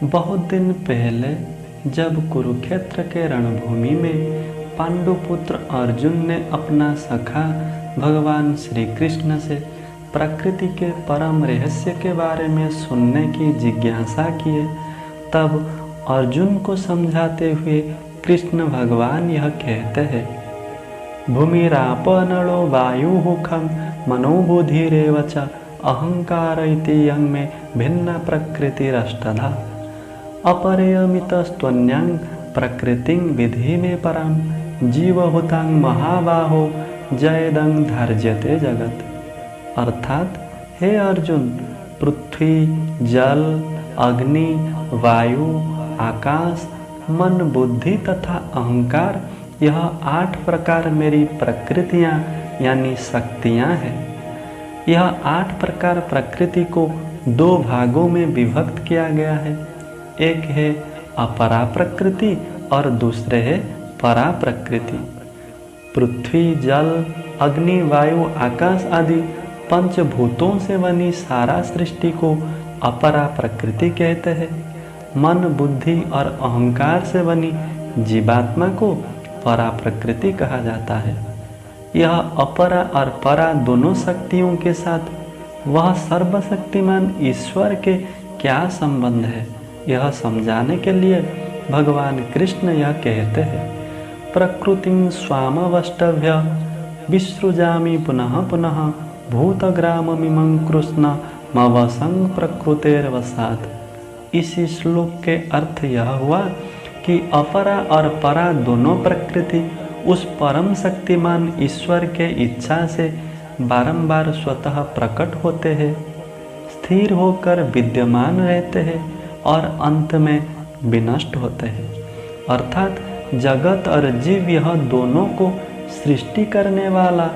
बहुत दिन पहले जब कुरुक्षेत्र के रणभूमि में पांडुपुत्र अर्जुन ने अपना सखा भगवान श्री कृष्ण से प्रकृति के परम रहस्य के बारे में सुनने की जिज्ञासा किए, तब अर्जुन को समझाते हुए कृष्ण भगवान यह कहते हैं, भूमिराप नलो वायुहुखं मनोबुद्धिरेव च अहंकार इति यं मे भिन्न प्रकृतिरष्टधा अपरियमितस्त्वन्यां प्रकृतिं विधि में परां जीवहुतां महाबाहो जयदं धार्यते जगत। अर्थात हे अर्जुन, पृथ्वी, जल, अग्नि, वायु, आकाश, मन, बुद्धि तथा अहंकार, यह 8 प्रकार मेरी प्रकृतियाँ यानी शक्तियाँ हैं। यह 8 प्रकार प्रकृति को 2 भागों में विभक्त किया गया है। एक है अपरा प्रकृति और दूसरे है परा प्रकृति। पृथ्वी, जल, अग्नि, वायु, आकाश आदि पंचभूतों से बनी सारा सृष्टि को अपरा प्रकृति कहते हैं। मन, बुद्धि और अहंकार से बनी जीवात्मा को परा प्रकृति कहा जाता है। यह अपरा और परा दोनों शक्तियों के साथ वह सर्वशक्तिमान ईश्वर के क्या संबंध है, यह समझाने के लिए भगवान कृष्ण यह कहते हैं, प्रकृतिं स्वामवष्टभ्य विसृजामि पुनः पुनः भूतग्राममिमं कृष्ण मवसं प्रकृतेर्वसात्। इसी श्लोक के अर्थ यह हुआ कि अपरा और परा दोनों प्रकृति उस परम शक्तिमान ईश्वर के इच्छा से बारंबार स्वतः प्रकट होते हैं, स्थिर होकर विद्यमान रहते हैं और अंत में विनष्ट होते हैं। अर्थात जगत और जीव यह दोनों को सृष्टि करने वाला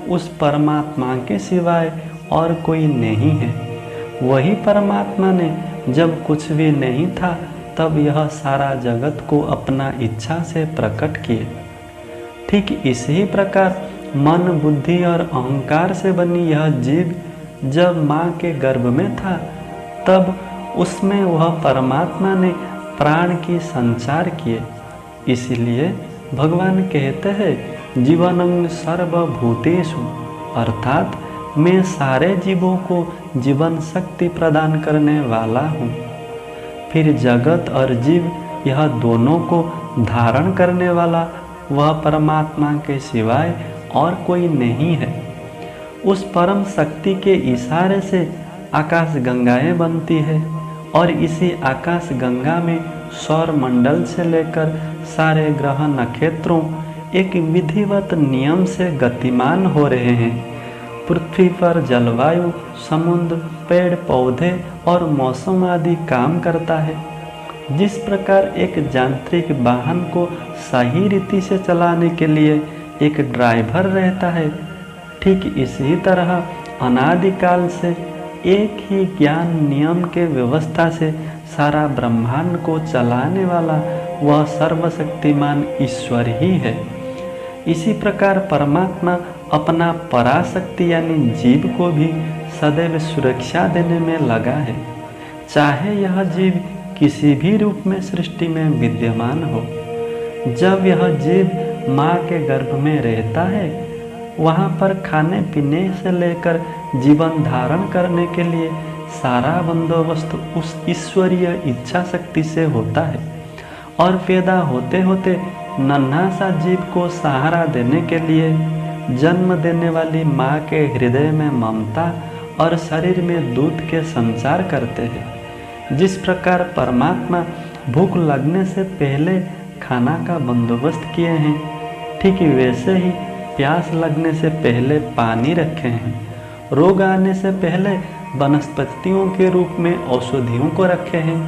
उस परमात्मा के सिवाय और कोई नहीं है। वही परमात्मा ने जब कुछ भी नहीं था तब यह सारा जगत को अपना इच्छा से प्रकट किए। ठीक इसी प्रकार मन, बुद्धि और अहंकार से बनी यह जीव जब माँ के गर्भ में था तब उसमें वह परमात्मा ने प्राण की संचार किए। इसीलिए भगवान कहते हैं, जीवनं सर्वभूतेषु, अर्थात मैं सारे जीवों को जीवन शक्ति प्रदान करने वाला हूँ। फिर जगत और जीव यह दोनों को धारण करने वाला वह परमात्मा के सिवाय और कोई नहीं है। उस परम शक्ति के इशारे से आकाश गंगाएं बनती है और इसी आकाश गंगा में सौर मंडल से लेकर सारे ग्रह नक्षत्रों एक विधिवत नियम से गतिमान हो रहे हैं। पृथ्वी पर जलवायु, समुद्र, पेड़ पौधे और मौसम आदि काम करता है। जिस प्रकार एक यांत्रिक वाहन को सही रीति से चलाने के लिए एक ड्राइवर रहता है, ठीक इसी तरह अनादिकाल से एक ही ज्ञान नियम के व्यवस्था से सारा ब्रह्मांड को चलाने वाला वह सर्वशक्तिमान ईश्वर ही है। इसी प्रकार परमात्मा अपना पराशक्ति यानी जीव को भी सदैव सुरक्षा देने में लगा है, चाहे यह जीव किसी भी रूप में सृष्टि में विद्यमान हो। जब यह जीव माँ के गर्भ में रहता है, वहाँ पर खाने पीने से लेकर जीवन धारण करने के लिए सारा बंदोबस्त उस ईश्वरीय इच्छा शक्ति से होता है और पैदा होते होते नन्हा सा जीव को सहारा देने के लिए जन्म देने वाली माँ के हृदय में ममता और शरीर में दूध के संचार करते हैं। जिस प्रकार परमात्मा भूख लगने से पहले खाना का बंदोबस्त किए हैं, ठीक वैसे ही प्यास लगने से पहले पानी रखे हैं, रोग आने से पहले वनस्पतियों के रूप में औषधियों को रखे हैं,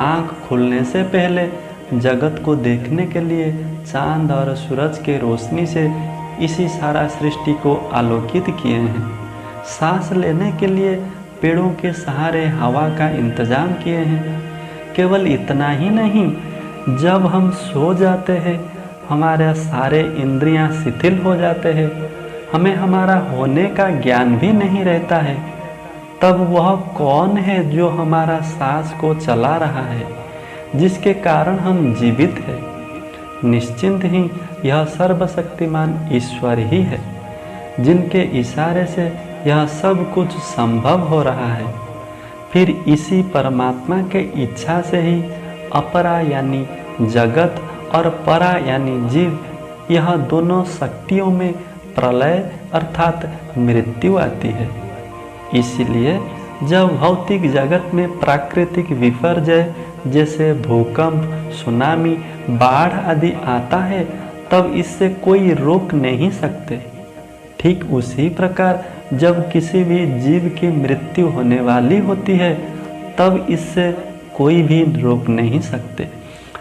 आँख खुलने से पहले जगत को देखने के लिए चांद और सूरज के रोशनी से इसी सारा सृष्टि को आलोकित किए हैं, सांस लेने के लिए पेड़ों के सहारे हवा का इंतजाम किए हैं। केवल इतना ही नहीं, जब हम सो जाते हैं हमारे सारे इंद्रियां शिथिल हो जाते हैं, हमें हमारा होने का ज्ञान भी नहीं रहता है। तब वह कौन है जो हमारा सांस को चला रहा है, जिसके कारण हम जीवित हैं? निश्चिंत ही यह सर्वशक्तिमान ईश्वर ही है, जिनके इशारे से यह सब कुछ संभव हो रहा है। फिर इसी परमात्मा के इच्छा से ही अपरा यानी जगत और परा यानी जीव, यह दोनों शक्तियों में प्रलय अर्थात मृत्यु आती है। इसलिए जब भौतिक जगत में प्राकृतिक विपर्यय जैसे भूकंप, सुनामी, बाढ़ आदि आता है, तब इससे कोई रोक नहीं सकते। ठीक उसी प्रकार जब किसी भी जीव की मृत्यु होने वाली होती है, तब इससे कोई भी रोक नहीं सकते।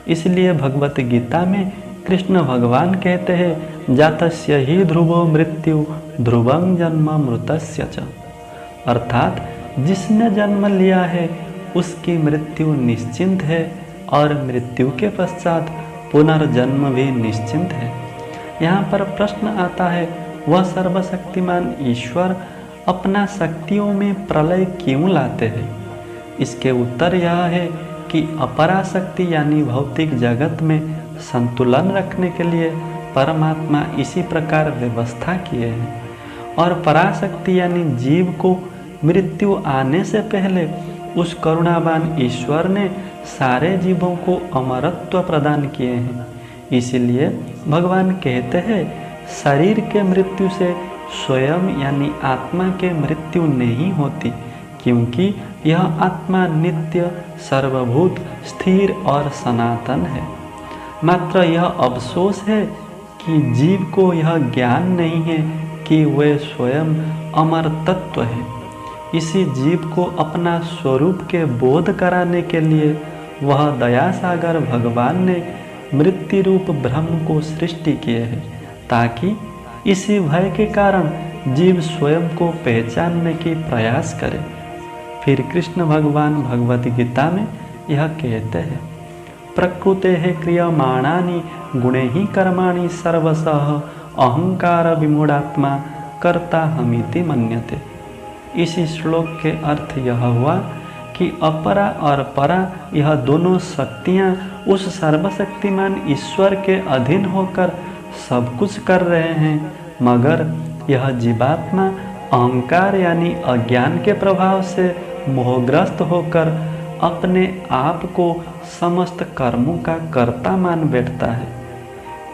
इसलिए भगवत गीता में कृष्ण भगवान कहते हैं, जातस्य ही ध्रुवो मृत्यु ध्रुवं जन्म मृतस्य च, अर्थात जिसने जन्म लिया है उसकी मृत्यु निश्चिंत है और मृत्यु के पश्चात पुनर्जन्म भी निश्चिंत है। यहाँ पर प्रश्न आता है, वह सर्वशक्तिमान ईश्वर अपना शक्तियों में प्रलय क्यों लाते हैं? इसके उत्तर यह है कि अपराशक्ति यानी भौतिक जगत में संतुलन रखने के लिए परमात्मा इसी प्रकार व्यवस्था किए हैं, और पराशक्ति यानी जीव को मृत्यु आने से पहले उस करुणावान ईश्वर ने सारे जीवों को अमरत्व प्रदान किए हैं। इसीलिए भगवान कहते हैं, शरीर के मृत्यु से स्वयं यानी आत्मा के मृत्यु नहीं होती, क्योंकि यह आत्मा नित्य, सर्वभूत, स्थिर और सनातन है। मात्र यह अफसोस है कि जीव को यह ज्ञान नहीं है कि वह स्वयं अमर तत्व है। इसी जीव को अपना स्वरूप के बोध कराने के लिए वह दया सागर भगवान ने मृत्यु रूप ब्रह्म को सृष्टि किए है, ताकि इसी भय के कारण जीव स्वयं को पहचानने की प्रयास करे। फिर कृष्ण भगवान भगवत गीता में यह कहते हैं, प्रकृते क्रियमाणानि गुणे ही कर्माणि सर्वशः अहंकार विमूढ़ात्मा कर्ता हमिति मन्यते। इसी श्लोक के अर्थ यह हुआ कि अपरा और परा यह दोनों शक्तियाँ उस सर्वशक्तिमान ईश्वर के अधीन होकर सब कुछ कर रहे हैं, मगर यह जीवात्मा अहंकार यानी अज्ञान के प्रभाव से मोहग्रस्त होकर अपने आप को समस्त कर्मों का कर्ता मान बैठता है।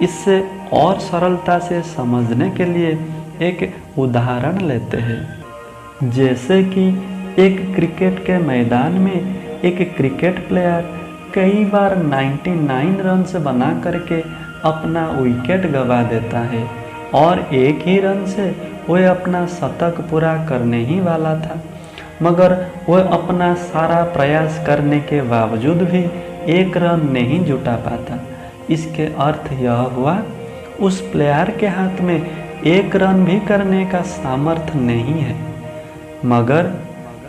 इससे और सरलता से समझने के लिए एक उदाहरण लेते हैं। जैसे कि एक क्रिकेट के मैदान में एक क्रिकेट प्लेयर कई बार 99 रन बना करके अपना विकेट गंवा देता है, और एक ही रन से वह अपना शतक पूरा करने ही वाला था, मगर वह अपना सारा प्रयास करने के बावजूद भी एक रन नहीं जुटा पाता। इसके अर्थ यह हुआ, उस प्लेयर के हाथ में एक रन भी करने का सामर्थ्य नहीं है। मगर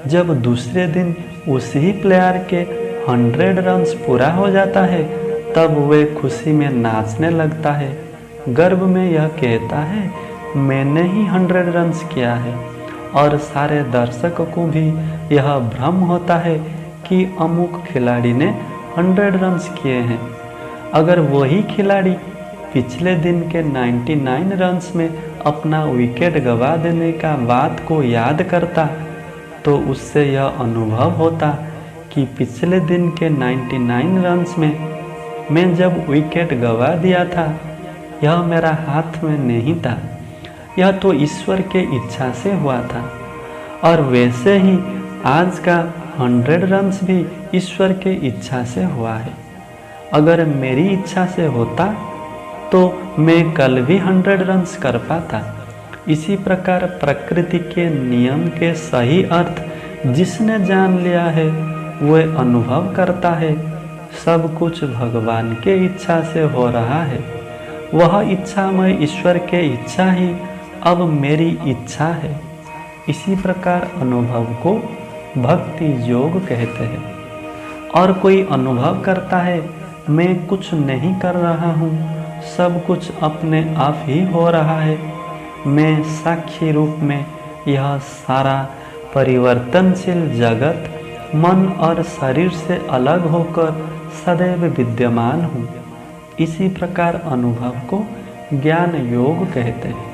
जब दूसरे दिन उसी प्लेयर के 100 रन्स पूरा हो जाता है, तब वह खुशी में नाचने लगता है, गर्व में यह कहता है, मैंने ही 100 रन्स किया है। और सारे दर्शकों को भी यह भ्रम होता है कि अमुक खिलाड़ी ने 100 रन्स किए हैं। अगर वही खिलाड़ी पिछले दिन के 99 रन्स में अपना विकेट गंवा देने का बात को याद करता, तो उससे यह अनुभव होता कि पिछले दिन के 99 रन्स में मैं जब विकेट गंवा दिया था, यह मेरा हाथ में नहीं था, यह तो ईश्वर के इच्छा से हुआ था। और वैसे ही आज का 100 रन्स भी ईश्वर के इच्छा से हुआ है। अगर मेरी इच्छा से होता तो मैं कल भी 100 रन्स कर पाता। इसी प्रकार प्रकृति के नियम के सही अर्थ जिसने जान लिया है, वह अनुभव करता है सब कुछ भगवान के इच्छा से हो रहा है। वह इच्छामय ईश्वर के इच्छा ही अब मेरी इच्छा है। इसी प्रकार अनुभव को भक्ति योग कहते हैं। और कोई अनुभव करता है, मैं कुछ नहीं कर रहा हूँ, सब कुछ अपने आप ही हो रहा है, मैं साक्षी रूप में यह सारा परिवर्तनशील जगत मन और शरीर से अलग होकर सदैव विद्यमान हूँ। इसी प्रकार अनुभव को ज्ञान योग कहते हैं।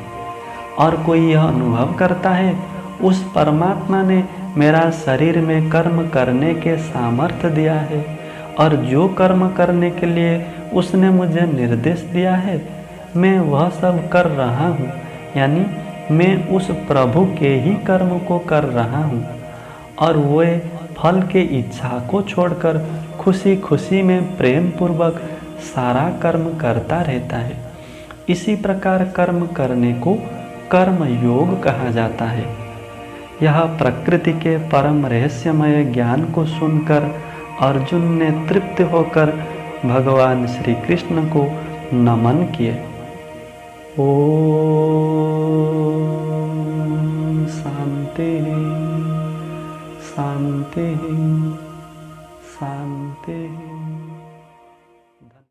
और कोई यह अनुभव करता है उस परमात्मा ने मेरा शरीर में कर्म करने के सामर्थ्य दिया है, और जो कर्म करने के लिए उसने मुझे निर्देश दिया है मैं वह सब कर रहा हूँ, यानी मैं उस प्रभु के ही कर्म को कर रहा हूँ, और वे फल के इच्छा को छोड़कर खुशी खुशी में प्रेम पूर्वक सारा कर्म करता रहता है। इसी प्रकार कर्म करने को कर्म योग कहा जाता है। यह प्रकृति के परम रहस्यमय ज्ञान को सुनकर अर्जुन ने तृप्त होकर भगवान श्री कृष्ण को नमन किए। ओम शांति शांति शांति।